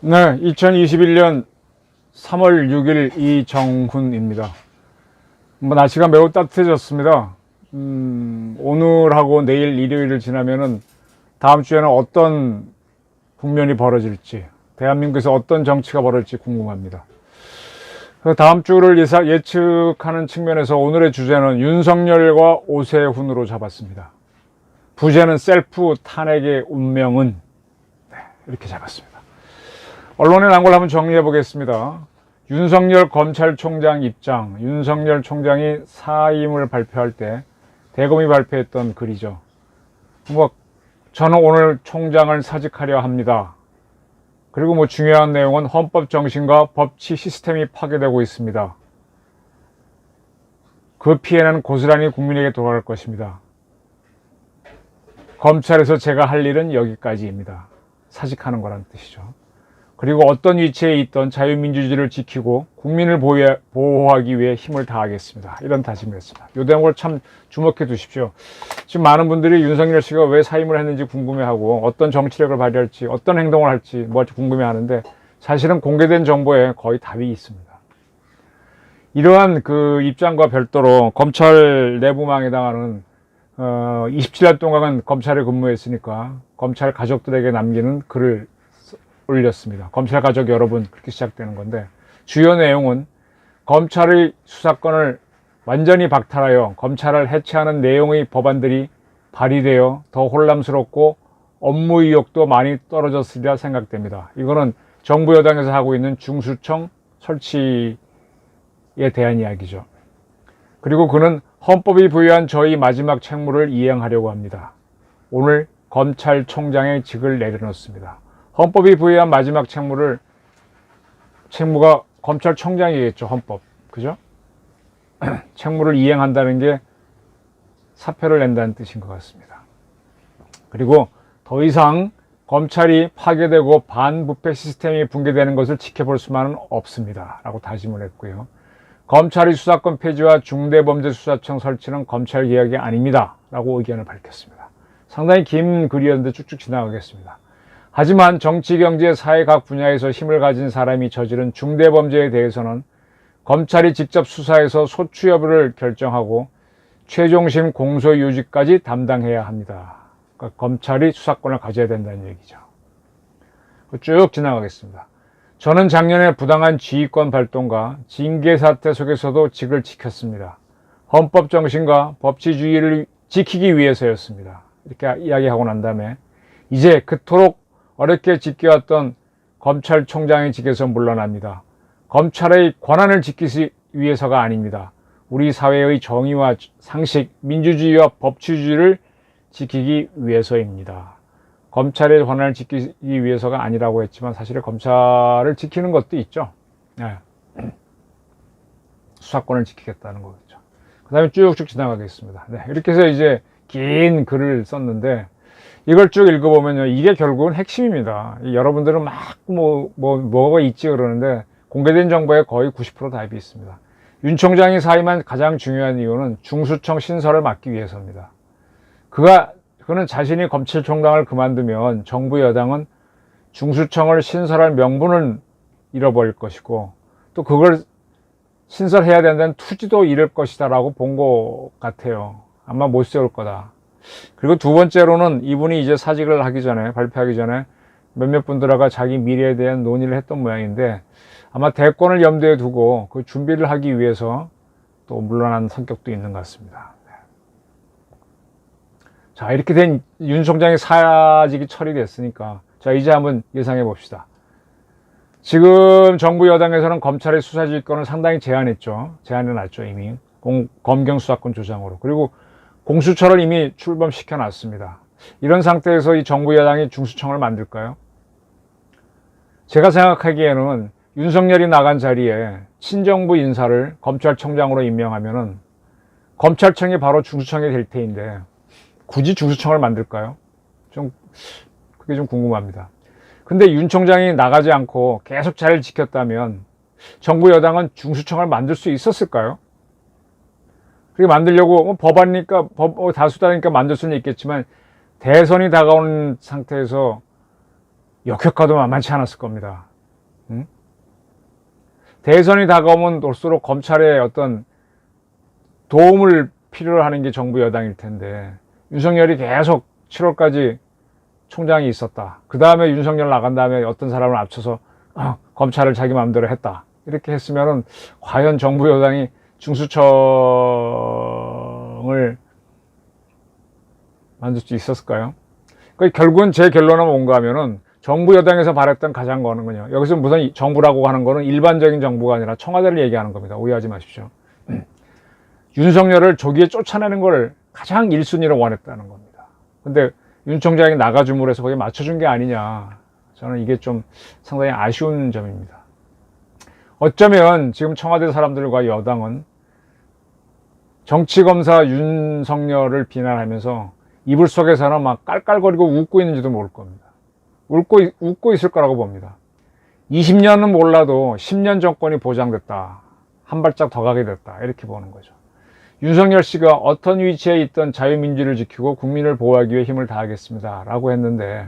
네, 2021년 3월 6일 이정훈입니다. 날씨가 매우 따뜻해졌습니다. 오늘하고 내일 일요일을 지나면은 다음 주에는 어떤 국면이 벌어질지, 대한민국에서 어떤 정치가 벌어질지 궁금합니다. 다음 주를 예측하는 측면에서 오늘의 주제는 윤석열과 오세훈으로 잡았습니다. 부제는 셀프 탄핵의 운명은, 이렇게 잡았습니다. 언론에 난 걸 한번 정리해 보겠습니다. 윤석열 검찰총장 입장, 윤석열 총장이 사임을 발표할 때 대검이 발표했던 글이죠. 저는 오늘 총장을 사직하려 합니다. 그리고 중요한 내용은 헌법 정신과 법치 시스템이 파괴되고 있습니다. 그 피해는 고스란히 국민에게 돌아갈 것입니다. 검찰에서 제가 할 일은 여기까지입니다. 사직하는 거라는 뜻이죠. 그리고 어떤 위치에 있던 자유민주주의를 지키고 국민을 보호하기 위해 힘을 다하겠습니다. 이런 다짐이었습니다. 이 대목을 참 주목해 두십시오. 지금 많은 분들이 윤석열 씨가 왜 사임을 했는지 궁금해하고 어떤 정치력을 발휘할지 어떤 행동을 할지 뭐할지 궁금해하는데 사실은 공개된 정보에 거의 답이 있습니다. 이러한 그 입장과 별도로 검찰 내부망에 해당하는 27년 동안은 검찰에 근무했으니까 검찰 가족들에게 남기는 글을 올렸습니다. 검찰 가족 여러분, 그렇게 시작되는 건데 주요 내용은 검찰의 수사권을 완전히 박탈하여 검찰을 해체하는 내용의 법안들이 발의되어 더 혼란스럽고 업무 의욕도 많이 떨어졌으리라 생각됩니다. 이거는 정부 여당에서 하고 있는 중수청 설치에 대한 이야기죠. 그리고 그는 헌법이 부여한 저희 마지막 책무를 이행하려고 합니다. 오늘 검찰총장의 직을 내려놓습니다. 헌법이 부여한 마지막 책무가 검찰총장이겠죠. 헌법, 그죠? 책무를 이행한다는 게 사표를 낸다는 뜻인 것 같습니다. 그리고 더 이상 검찰이 파괴되고 반부패 시스템이 붕괴되는 것을 지켜볼 수만은 없습니다. 라고 다짐을 했고요. 검찰의 수사권 폐지와 중대범죄수사청 설치는 검찰 개혁이 아닙니다. 라고 의견을 밝혔습니다. 상당히 긴 글이었는데 쭉쭉 지나가겠습니다. 하지만 정치, 경제, 사회 각 분야에서 힘을 가진 사람이 저지른 중대범죄에 대해서는 검찰이 직접 수사해서 소추 여부를 결정하고 최종심 공소유지까지 담당해야 합니다. 그러니까 검찰이 수사권을 가져야 된다는 얘기죠. 쭉 지나가겠습니다. 저는 작년에 부당한 지휘권 발동과 징계 사태 속에서도 직을 지켰습니다. 헌법 정신과 법치주의를 지키기 위해서였습니다. 이렇게 이야기하고 난 다음에 이제 그토록 어렵게 지켜왔던 검찰총장의 직에서 물러납니다. 검찰의 권한을 지키기 위해서가 아닙니다. 우리 사회의 정의와 상식, 민주주의와 법치주의를 지키기 위해서입니다. 검찰의 권한을 지키기 위해서가 아니라고 했지만 사실은 검찰을 지키는 것도 있죠. 네. 수사권을 지키겠다는 거겠죠. 그 다음에 쭉쭉 지나가겠습니다. 네. 이렇게 해서 이제 긴 글을 썼는데 이걸 쭉 읽어보면요. 이게 결국은 핵심입니다. 여러분들은 뭐가 있지 그러는데 공개된 정보에 거의 90% 답이 있습니다. 윤 총장이 사임한 가장 중요한 이유는 중수청 신설을 막기 위해서입니다. 그는 자신이 검찰총장을 그만두면 정부 여당은 중수청을 신설할 명분을 잃어버릴 것이고 또 그걸 신설해야 된다는 투지도 잃을 것이다 라고 본 것 같아요. 아마 못 세울 거다. 그리고 두 번째로는 이분이 이제 사직을 하기 전에, 발표하기 전에 몇몇 분들과 자기 미래에 대한 논의를 했던 모양인데 아마 대권을 염두에 두고 그 준비를 하기 위해서 또 물러난 성격도 있는 것 같습니다. 자, 이렇게 된 윤 총장의 사직이 처리됐으니까 자, 이제 한번 예상해 봅시다. 지금 정부 여당에서는 검찰의 수사지휘권을 상당히 제한했죠. 제한해놨죠, 이미. 검경 수사권 조장으로. 그리고 공수처를 이미 출범시켜 놨습니다. 이런 상태에서 이 정부 여당이 중수청을 만들까요? 제가 생각하기에는 윤석열이 나간 자리에 친정부 인사를 검찰총장으로 임명하면은 검찰청이 바로 중수청이 될 테인데 굳이 중수청을 만들까요? 그게 좀 궁금합니다. 근데 윤 총장이 나가지 않고 계속 자리를 지켰다면 정부 여당은 중수청을 만들 수 있었을까요? 그렇게 만들려고 법안이니까 다수다니까 만들 수는 있겠지만 대선이 다가오는 상태에서 역효과도 만만치 않았을 겁니다. 대선이 다가오면 올수록 검찰의 어떤 도움을 필요로 하는 게 정부 여당일 텐데, 윤석열이 계속 7월까지 총장이 있었다. 그 다음에 윤석열 나간 다음에 어떤 사람을 합쳐서 검찰을 자기 마음대로 했다. 이렇게 했으면은 과연 정부 여당이 중수청을 만들 수 있었을까요? 그러니까 결국은 제 결론은 뭔가 하면은 정부 여당에서 바랬던 가장 거는군요. 여기서 무슨 정부라고 하는 거는 일반적인 정부가 아니라 청와대를 얘기하는 겁니다. 오해하지 마십시오. 윤석열을 조기에 쫓아내는 걸 가장 1순위로 원했다는 겁니다. 근데 윤 총장이 나가줌으로 해서 거기에 맞춰준 게 아니냐. 저는 이게 좀 상당히 아쉬운 점입니다. 어쩌면 지금 청와대 사람들과 여당은 정치검사 윤석열을 비난하면서 이불 속에서는 막 깔깔거리고 웃고 있는지도 모를 겁니다. 웃고 있을 거라고 봅니다. 20년은 몰라도 10년 정권이 보장됐다. 한 발짝 더 가게 됐다. 이렇게 보는 거죠. 윤석열 씨가 어떤 위치에 있던 자유민주를 지키고 국민을 보호하기 위해 힘을 다하겠습니다. 라고 했는데,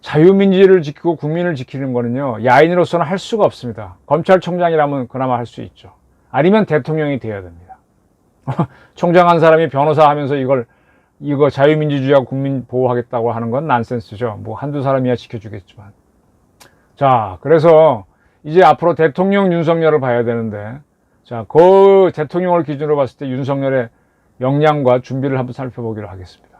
자유민주를 지키고 국민을 지키는 거는요, 야인으로서는 할 수가 없습니다. 검찰총장이라면 그나마 할 수 있죠. 아니면 대통령이 돼야 됩니다. 총장 한 사람이 변호사 하면서 이거 자유민주주의하고 국민 보호하겠다고 하는 건 난센스죠. 뭐 한두 사람이야 지켜주겠지만. 자, 그래서 이제 앞으로 대통령 윤석열을 봐야 되는데, 자, 그 대통령을 기준으로 봤을 때 윤석열의 역량과 준비를 한번 살펴보기로 하겠습니다.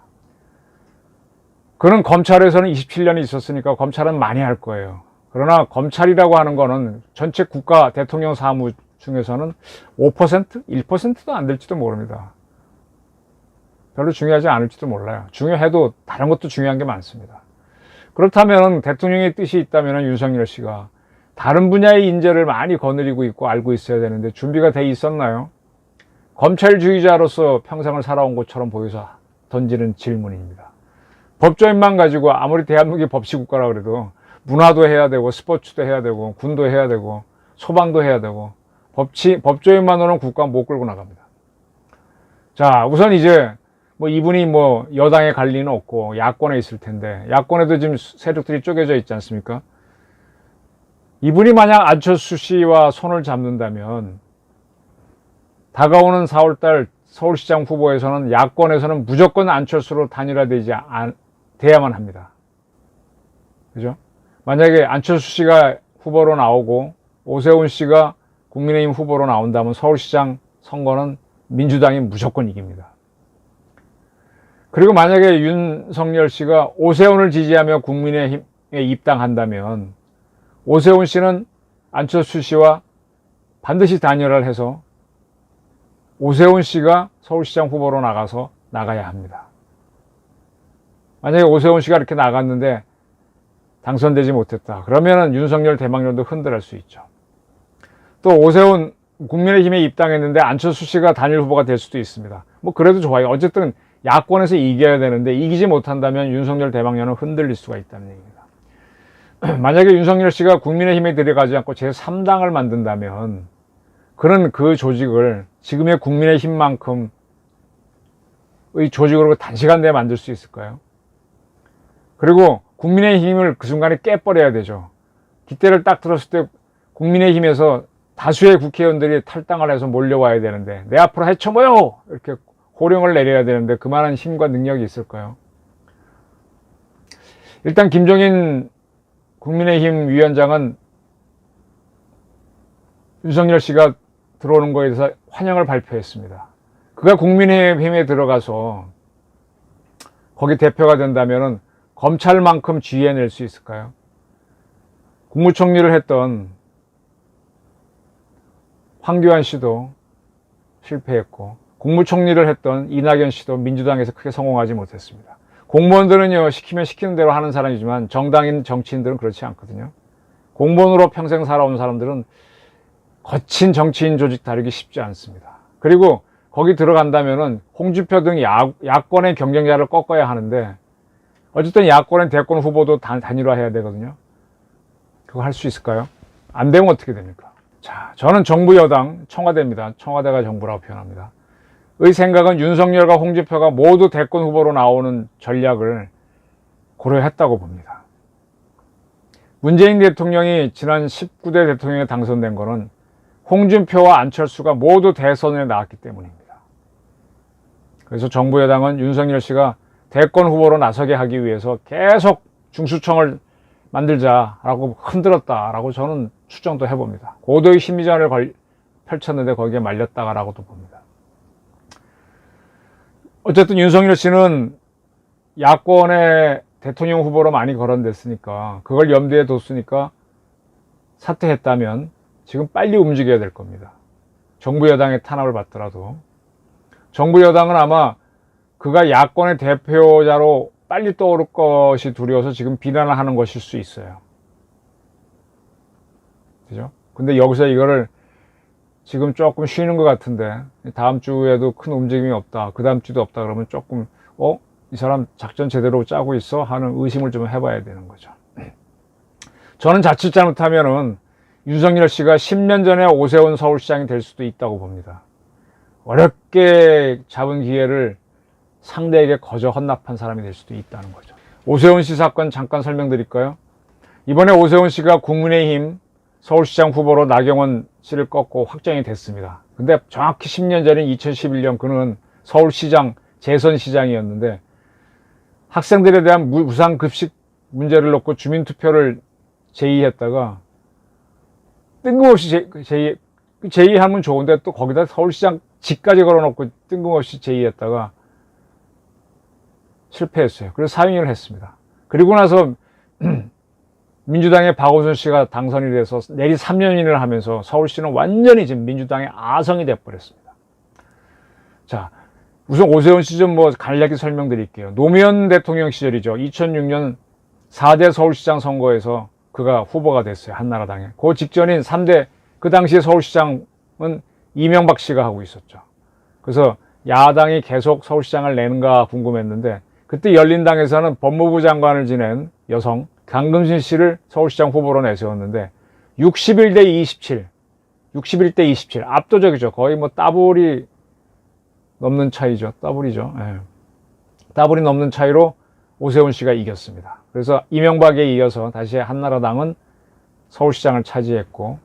그는 검찰에서는 27년이 있었으니까 검찰은 많이 할 거예요. 그러나 검찰이라고 하는 거는 전체 국가 대통령 사무 중에서는 5%? 1%도 안 될지도 모릅니다. 별로 중요하지 않을지도 몰라요. 중요해도 다른 것도 중요한 게 많습니다. 그렇다면 대통령의 뜻이 있다면 윤석열 씨가 다른 분야의 인재를 많이 거느리고 있고 알고 있어야 되는데 준비가 돼 있었나요? 검찰주의자로서 평생을 살아온 것처럼 보여서 던지는 질문입니다. 법조인만 가지고 아무리 대한민국이 법치국가라 그래도 문화도 해야 되고 스포츠도 해야 되고 군도 해야 되고 소방도 해야 되고 법조인만으로는 국가 못 끌고 나갑니다. 자, 우선 이제 이분이 여당에 갈 리는 없고 야권에 있을 텐데, 야권에도 지금 세력들이 쪼개져 있지 않습니까? 이분이 만약 안철수 씨와 손을 잡는다면 다가오는 4월달 서울시장 후보에서는 야권에서는 무조건 안철수로 돼야만 합니다. 그죠? 만약에 안철수 씨가 후보로 나오고 오세훈 씨가 국민의힘 후보로 나온다면 서울시장 선거는 민주당이 무조건 이깁니다. 그리고 만약에 윤석열 씨가 오세훈을 지지하며 국민의힘에 입당한다면 오세훈 씨는 안철수 씨와 반드시 단일화를 해서 오세훈 씨가 서울시장 후보로 나가야 합니다. 만약에 오세훈 씨가 이렇게 나갔는데 당선되지 못했다. 그러면은 윤석열 대망론도 흔들릴 수 있죠. 또 오세훈 국민의힘에 입당했는데 안철수 씨가 단일 후보가 될 수도 있습니다. 그래도 좋아요. 어쨌든 야권에서 이겨야 되는데 이기지 못한다면 윤석열 대망론은 흔들릴 수가 있다는 얘기입니다. 만약에 윤석열 씨가 국민의힘에 들어가지 않고 제3당을 만든다면 그는 그 조직을 지금의 국민의힘만큼의 조직으로 단시간 내에 만들 수 있을까요? 그리고 국민의힘을 그 순간에 깨버려야 되죠. 깃대를 딱 들었을 때 국민의힘에서 다수의 국회의원들이 탈당을 해서 몰려와야 되는데 내 앞으로 헤쳐모여! 이렇게 호령을 내려야 되는데 그만한 힘과 능력이 있을까요? 일단 김종인 국민의힘 위원장은 윤석열 씨가 들어오는 거에 대해서 환영을 발표했습니다. 그가 국민의힘에 들어가서 거기 대표가 된다면 검찰만큼 지휘해낼 수 있을까요? 국무총리를 했던 황교안 씨도 실패했고 국무총리를 했던 이낙연 씨도 민주당에서 크게 성공하지 못했습니다. 공무원들은요, 시키면 시키는 대로 하는 사람이지만 정당인 정치인들은 그렇지 않거든요. 공무원으로 평생 살아온 사람들은 거친 정치인 조직 다루기 쉽지 않습니다. 그리고 거기 들어간다면은 홍준표 등 야권의 경쟁자를 꺾어야 하는데 어쨌든 야권의 대권 후보도 단일화해야 되거든요. 그거 할 수 있을까요? 안 되면 어떻게 됩니까? 자, 저는 정부 여당 청와대입니다. 청와대가 정부라고 표현합니다. 의 생각은 윤석열과 홍준표가 모두 대권 후보로 나오는 전략을 고려했다고 봅니다. 문재인 대통령이 지난 19대 대통령에 당선된 거는 홍준표와 안철수가 모두 대선에 나왔기 때문입니다. 그래서 정부 여당은 윤석열 씨가 대권 후보로 나서게 하기 위해서 계속 중수청을 만들자라고 흔들었다라고 저는 추정도 해봅니다. 고도의 심리전을 펼쳤는데 거기에 말렸다라고도 봅니다. 어쨌든 윤석열 씨는 야권의 대통령 후보로 많이 거론됐으니까 그걸 염두에 뒀으니까 사퇴했다면 지금 빨리 움직여야 될 겁니다. 정부 여당의 탄압을 받더라도 정부 여당은 아마 그가 야권의 대표자로 빨리 떠오를 것이 두려워서 지금 비난을 하는 것일 수 있어요. 그죠? 근데 여기서 이거를 지금 조금 쉬는 것 같은데 다음 주에도 큰 움직임이 없다, 그 다음 주도 없다 그러면 조금 이 사람 작전 제대로 짜고 있어 하는 의심을 좀 해봐야 되는 거죠. 저는 자칫 잘못하면은 윤석열 씨가 10년 전에 오세훈 서울시장이 될 수도 있다고 봅니다. 어렵게 잡은 기회를 상대에게 거저 헌납한 사람이 될 수도 있다는 거죠. 오세훈 씨 사건 잠깐 설명드릴까요? 이번에 오세훈 씨가 국민의힘 서울시장 후보로 나경원 씨를 꺾고 확정이 됐습니다. 근데 정확히 10년 전인 2011년 그는 서울시장 재선시장이었는데 학생들에 대한 무상급식 문제를 놓고 주민투표를 제의했다가 뜬금없이 제의하면 좋은데 또 거기다 서울시장 직까지 걸어놓고 뜬금없이 제의했다가 실패했어요. 그래서 사임을 했습니다. 그리고 나서 민주당의 박원순 씨가 당선이 돼서 내리 3년인을 하면서 서울시는 완전히 지금 민주당의 아성이 돼버렸습니다. 자, 우선 오세훈 씨 좀 간략히 설명드릴게요. 노무현 대통령 시절이죠. 2006년 4대 서울시장 선거에서 그가 후보가 됐어요. 한나라당에. 그 직전인 3대, 그 당시에 서울시장은 이명박 씨가 하고 있었죠. 그래서 야당이 계속 서울시장을 내는가 궁금했는데 그때 열린당에서는 법무부 장관을 지낸 여성 강금신 씨를 서울시장 후보로 내세웠는데 61대 27, 61대 27 압도적이죠. 거의 따블이 넘는 차이죠. 더블이죠. 예. 더블이 넘는 차이로 오세훈 씨가 이겼습니다. 그래서 이명박에 이어서 다시 한나라당은 서울시장을 차지했고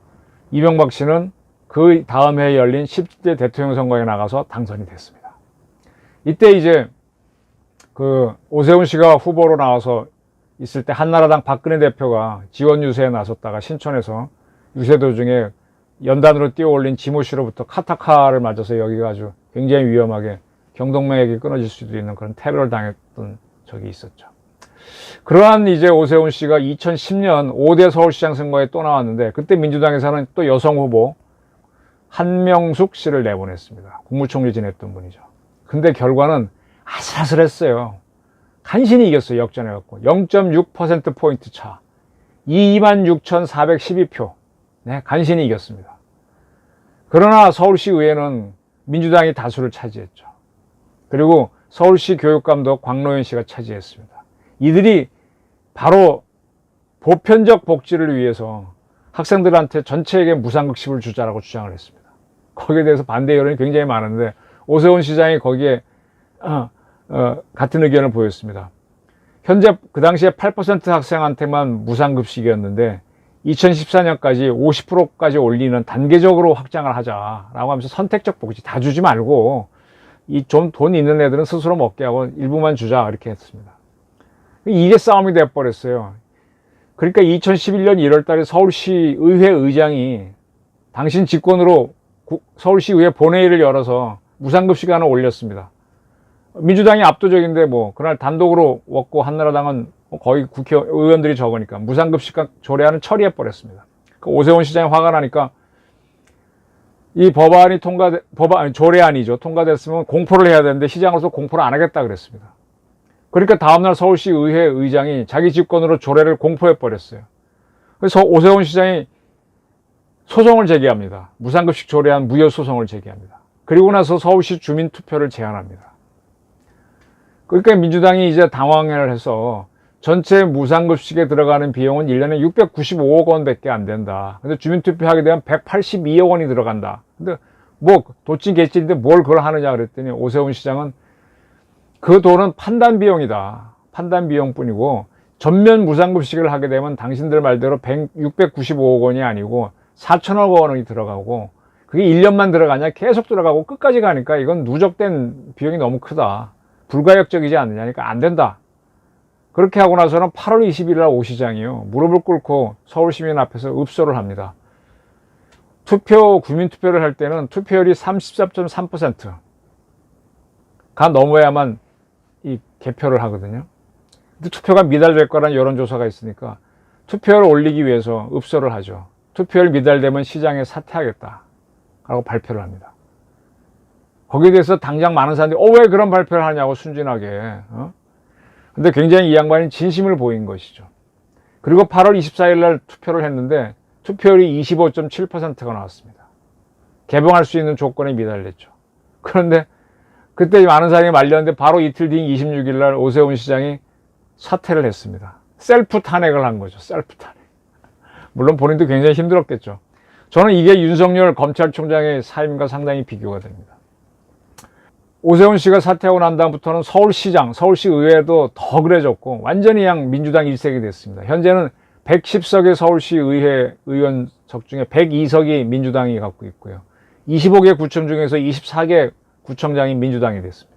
이명박 씨는 그 다음 해에 열린 10대 대통령 선거에 나가서 당선이 됐습니다. 이때 이제 그 오세훈 씨가 후보로 나와서 있을 때 한나라당 박근혜 대표가 지원 유세에 나섰다가 신촌에서 유세 도중에 연단으로 뛰어올린 지모 씨로부터 카타카를 맞아서 여기가 아주 굉장히 위험하게 경동맥이 끊어질 수도 있는 그런 테러를 당했던 적이 있었죠. 그러한 이제 오세훈 씨가 2010년 5대 서울시장 선거에 또 나왔는데 그때 민주당에서는 또 여성 후보 한명숙 씨를 내보냈습니다. 국무총리 지냈던 분이죠. 근데 결과는 아슬아슬했어요. 간신히 이겼어요. 역전해갖고 0.6%포인트 차 26,412표 네, 간신히 이겼습니다. 그러나 서울시 의회는 민주당이 다수를 차지했죠. 그리고 서울시 교육감도 광노현 씨가 차지했습니다. 이들이 바로 보편적 복지를 위해서 학생들한테 전체에게 무상급식을 주자라고 주장을 했습니다. 거기에 대해서 반대 여론이 굉장히 많은데 오세훈 시장이 거기에 같은 의견을 보였습니다. 현재 그 당시에 8% 학생한테만 무상급식이었는데 2014년까지 50%까지 올리는 단계적으로 확장을 하자라고 하면서 선택적 복지 다 주지 말고 이 좀 돈 있는 애들은 스스로 먹게 하고 일부만 주자 이렇게 했습니다. 이게 싸움이 돼버렸어요. 그러니까 2011년 1월 달에 서울시 의회 의장이 당신 직권으로 서울시 의회 본회의를 열어서 무상급식 하나 올렸습니다. 민주당이 압도적인데 그날 단독으로 먹고 한나라당은 거의 국회의원들이 적으니까 무상급식 조례안을 처리해버렸습니다. 오세훈 시장이 화가 나니까 이 법안이 조례안이죠. 통과됐으면 공포를 해야 되는데 시장으로서 공포를 안 하겠다 그랬습니다. 그러니까 다음날 서울시 의회 의장이 자기 직권으로 조례를 공포해버렸어요. 그래서 오세훈 시장이 소송을 제기합니다. 무상급식 조례안 무효 소송을 제기합니다. 그리고 나서 서울시 주민투표를 제안합니다. 그러니까 민주당이 이제 당황을 해서 전체 무상급식에 들어가는 비용은 1년에 695억 원밖에 안 된다. 근데 주민투표하게 되면 182억 원이 들어간다. 근데 도찐 개찐인데 뭘 그걸 하느냐 그랬더니 오세훈 시장은 그 돈은 판단 비용이다. 판단 비용뿐이고 전면 무상급식을 하게 되면 당신들 말대로 695억 원이 아니고 4천억 원이 들어가고, 그게 1년만 들어가냐? 계속 들어가고 끝까지 가니까 이건 누적된 비용이 너무 크다. 불가역적이지 않느냐니까 안 된다. 그렇게 하고 나서는 8월 20일 날 오 시장이요, 무릎을 꿇고 서울시민 앞에서 읍소를 합니다. 국민투표를 할 때는 투표율이 34.3%가 넘어야만 이 개표를 하거든요. 근데 투표가 미달될 거라는 여론조사가 있으니까 투표율을 올리기 위해서 읍소를 하죠. 투표율 미달되면 시장에 사퇴하겠다 라고 발표를 합니다. 거기에 대해서 당장 많은 사람들이 왜 그런 발표를 하냐고 순진하게. 근데 굉장히 이 양반이 진심을 보인 것이죠. 그리고 8월 24일 날 투표를 했는데 투표율이 25.7%가 나왔습니다. 개봉할 수 있는 조건에 미달됐죠. 그런데 그때 많은 사람이 말렸는데 바로 이틀 뒤인 26일 날 오세훈 시장이 사퇴를 했습니다. 셀프 탄핵을 한 거죠. 셀프 탄핵. 물론 본인도 굉장히 힘들었겠죠. 저는 이게 윤석열 검찰총장의 사임과 상당히 비교가 됩니다. 오세훈 씨가 사퇴하고 난 다음부터는 서울시장, 서울시의회도 더 그래졌고 완전히 그냥 민주당 일색이 됐습니다. 현재는 110석의 서울시 의회 의원석 중에 102석이 민주당이 갖고 있고요. 25개 구청 중에서 24개 구청장이 민주당이 됐습니다.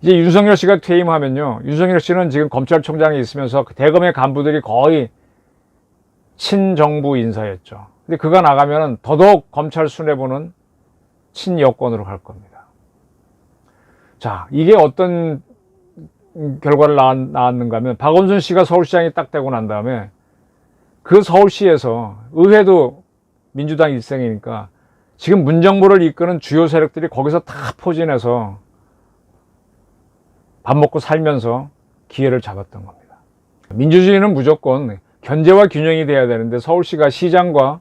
이제 윤석열 씨가 퇴임하면요, 윤석열 씨는 지금 검찰총장에 있으면서 대검의 간부들이 거의 친정부 인사였죠. 근데 그가 나가면은 더더욱 검찰 수뇌부는 친여권으로 갈 겁니다. 자, 이게 어떤 결과를 낳았는가 하면, 박원순 씨가 서울시장이 딱 되고 난 다음에 그 서울시에서 의회도 민주당 일생이니까 지금 문정부를 이끄는 주요 세력들이 거기서 다 포진해서 밥 먹고 살면서 기회를 잡았던 겁니다. 민주주의는 무조건 견제와 균형이 돼야 되는데 서울시가 시장과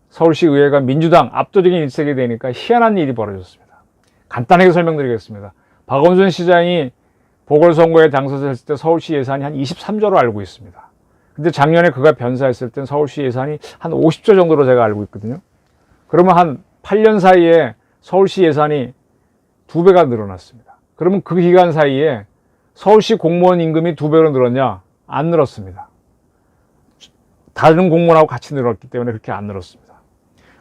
서울시의회가 민주당 압도적인 일색이 되니까 희한한 일이 벌어졌습니다. 간단하게 설명드리겠습니다. 박원순 시장이 보궐선거에 당선됐을 때 서울시 예산이 한 23조로 알고 있습니다. 근데 작년에 그가 변사했을 땐 서울시 예산이 한 50조 정도로 제가 알고 있거든요. 그러면 한 8년 사이에 서울시 예산이 2배가 늘어났습니다. 그러면 그 기간 사이에 서울시 공무원 임금이 2배로 늘었냐? 안 늘었습니다. 다른 공무원하고 같이 늘었기 때문에 그렇게 안 늘었습니다.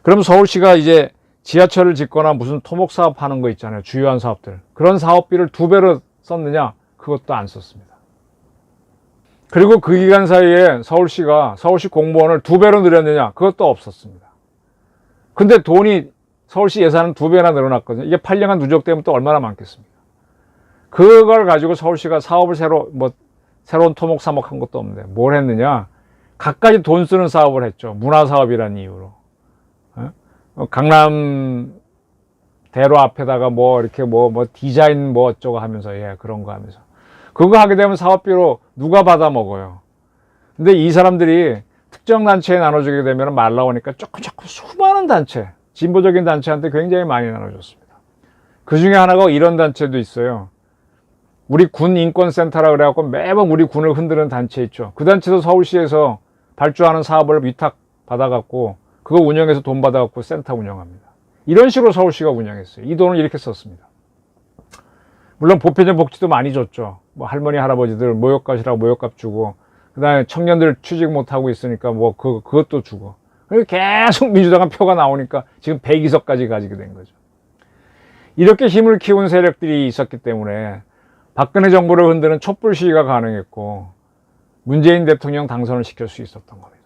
그럼 서울시가 이제 지하철을 짓거나 무슨 토목 사업 하는 거 있잖아요. 주요한 사업들. 그런 사업비를 2배로 썼느냐? 그것도 안 썼습니다. 그리고 그 기간 사이에 서울시가 서울시 공무원을 2배로 늘렸느냐? 그것도 없었습니다. 근데 돈이 서울시 예산은 2배나 늘어났거든요. 이게 8년간 누적되면 또 얼마나 많겠습니까? 그걸 가지고 서울시가 사업을 새로운 토목 사목한 것도 없는데 뭘 했느냐? 갖가지 돈 쓰는 사업을 했죠. 문화사업이라는 이유로. 강남 대로 앞에다가 이렇게 디자인 어쩌고 하면서, 그런 거 하면서. 그거 하게 되면 사업비로 누가 받아 먹어요. 근데 이 사람들이 특정 단체에 나눠주게 되면 말 나오니까 조금 수많은 단체, 진보적인 단체한테 굉장히 많이 나눠줬습니다. 그 중에 하나가 이런 단체도 있어요. 우리 군 인권센터라 그래갖고 매번 우리 군을 흔드는 단체 있죠. 그 단체도 서울시에서 발주하는 사업을 위탁 받아갖고 그거 운영해서 돈 받아갖고 센터 운영합니다. 이런 식으로 서울시가 운영했어요. 이 돈을 이렇게 썼습니다. 물론 보편적 복지도 많이 줬죠. 할머니 할아버지들 모욕값이라고 모욕값 주고, 그 다음에 청년들 취직 못하고 있으니까 그것도 주고. 계속 민주당은 표가 나오니까 지금 102석까지 가지게 된 거죠. 이렇게 힘을 키운 세력들이 있었기 때문에 박근혜 정부를 흔드는 촛불 시위가 가능했고 문재인 대통령 당선을 시킬 수 있었던 겁니다.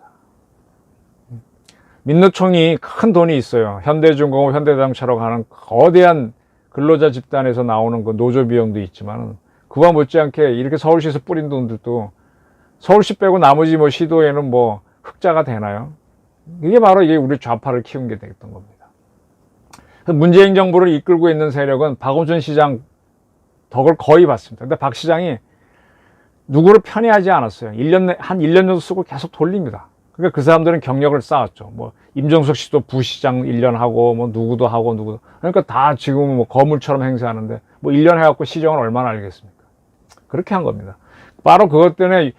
민노총이 큰 돈이 있어요. 현대중공업, 현대자동차로 가는 거대한 근로자 집단에서 나오는 그 노조 비용도 있지만 그와 못지않게 이렇게 서울시에서 뿌린 돈들도 서울시 빼고 나머지 시도에는 흑자가 되나요? 이게 바로 우리 좌파를 키운 게 되겠던 겁니다. 문재인 정부를 이끌고 있는 세력은 박원순 시장 덕을 거의 봤습니다. 근데 박 시장이 누구를 편애하지 않았어요. 한 1년 정도 쓰고 계속 돌립니다. 그러니까 그 사람들은 경력을 쌓았죠. 임종석 씨도 부시장 1년 하고, 누구도 하고, 누구도. 그러니까 다 지금은 거물처럼 행세하는데, 1년 해갖고 시정을 얼마나 알겠습니까? 그렇게 한 겁니다. 바로 그것 때문에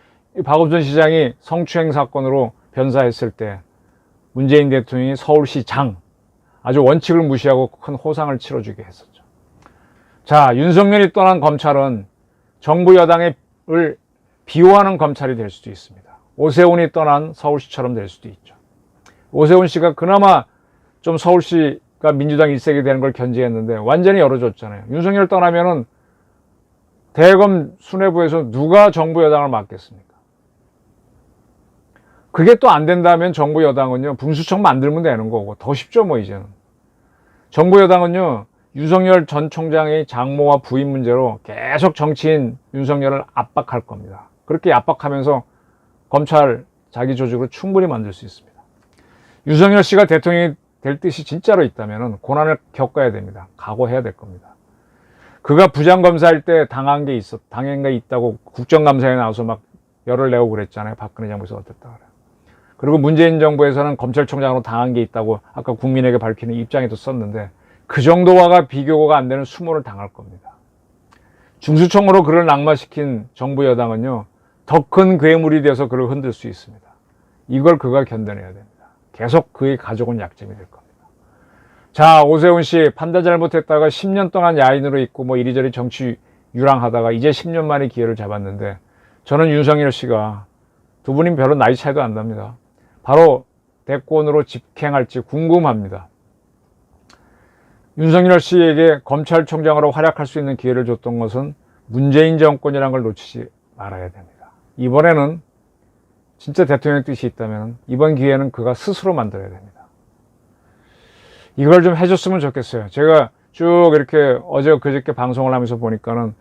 박원순 시장이 성추행 사건으로 변사했을 때, 문재인 대통령이 서울시장, 아주 원칙을 무시하고 큰 호상을 치러주게 했었죠. 자, 윤석열이 떠난 검찰은 정부 여당을 비호하는 검찰이 될 수도 있습니다. 오세훈이 떠난 서울시처럼 될 수도 있죠. 오세훈 씨가 그나마 좀 서울시가 민주당 일색이 되는 걸 견제했는데 완전히 열어줬잖아요. 윤석열 떠나면은 대검 수뇌부에서 누가 정부 여당을 맡겠습니까? 그게 또 안 된다면 정부 여당은요, 분수청 만들면 되는 거고, 더 쉽죠, 뭐, 이제는. 정부 여당은요, 윤석열 전 총장의 장모와 부인 문제로 계속 정치인 윤석열을 압박할 겁니다. 그렇게 압박하면서 검찰 자기 조직으로 충분히 만들 수 있습니다. 윤석열 씨가 대통령이 될 뜻이 진짜로 있다면 고난을 겪어야 됩니다. 각오해야 될 겁니다. 그가 부장검사일 때 당한 게 있다고 국정감사에 나와서 막 열을 내고 그랬잖아요. 박근혜 정부에서 어땠다 그래요. 그리고 문재인 정부에서는 검찰총장으로 당한 게 있다고 아까 국민에게 밝히는 입장에도 썼는데 그 정도와가 비교가 안 되는 수모를 당할 겁니다. 중수청으로 그를 낙마시킨 정부 여당은요, 더 큰 괴물이 돼서 그를 흔들 수 있습니다. 이걸 그가 견뎌내야 됩니다. 계속 그의 가족은 약점이 될 겁니다. 자, 오세훈 씨 판단 잘못했다가 10년 동안 야인으로 있고 뭐 이리저리 정치 유랑하다가 이제 10년 만에 기회를 잡았는데 저는 윤석열 씨가 두 분이 별로 나이 차이도 안 납니다. 바로 대권으로 직행할지 궁금합니다. 윤석열 씨에게 검찰총장으로 활약할 수 있는 기회를 줬던 것은 문재인 정권이라는 걸 놓치지 말아야 됩니다. 이번에는 진짜 대통령의 뜻이 있다면 이번 기회는 그가 스스로 만들어야 됩니다. 이걸 좀 해줬으면 좋겠어요. 제가 쭉 이렇게 어제 그저께 방송을 하면서 보니까는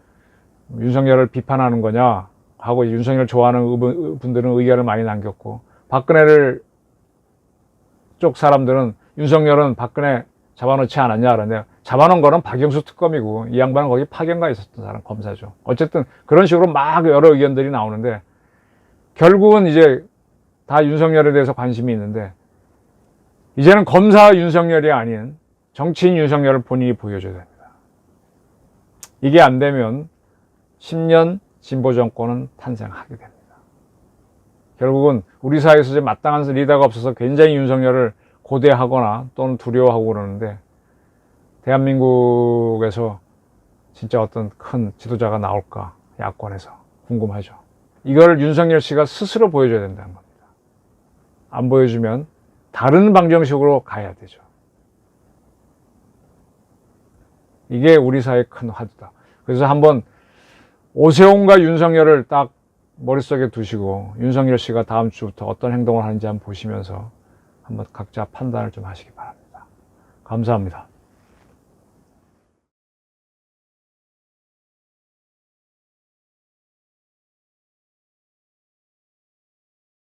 윤석열을 비판하는 거냐 하고 윤석열 좋아하는 분들은 의견을 많이 남겼고 박근혜를 쪽 사람들은 윤석열은 박근혜 잡아놓지 않았냐 그러는데 잡아놓은 거는 박영수 특검이고 이 양반은 거기 파견가 있었던 사람 검사죠. 어쨌든 그런 식으로 막 여러 의견들이 나오는데 결국은 이제 다 윤석열에 대해서 관심이 있는데 이제는 검사 윤석열이 아닌 정치인 윤석열을 본인이 보여줘야 됩니다. 이게 안 되면 10년 진보 정권은 탄생하게 됩니다. 결국은 우리 사회에서 이제 마땅한 리더가 없어서 굉장히 윤석열을 고대하거나 또는 두려워하고 그러는데 대한민국에서 진짜 어떤 큰 지도자가 나올까 야권에서 궁금하죠. 이걸 윤석열 씨가 스스로 보여줘야 된다는 겁니다. 안 보여주면 다른 방정식으로 가야 되죠. 이게 우리 사회의 큰 화두다. 그래서 한번 오세훈과 윤석열을 딱 머릿속에 두시고 윤석열 씨가 다음 주부터 어떤 행동을 하는지 한번 보시면서 한번 각자 판단을 좀 하시기 바랍니다. 감사합니다.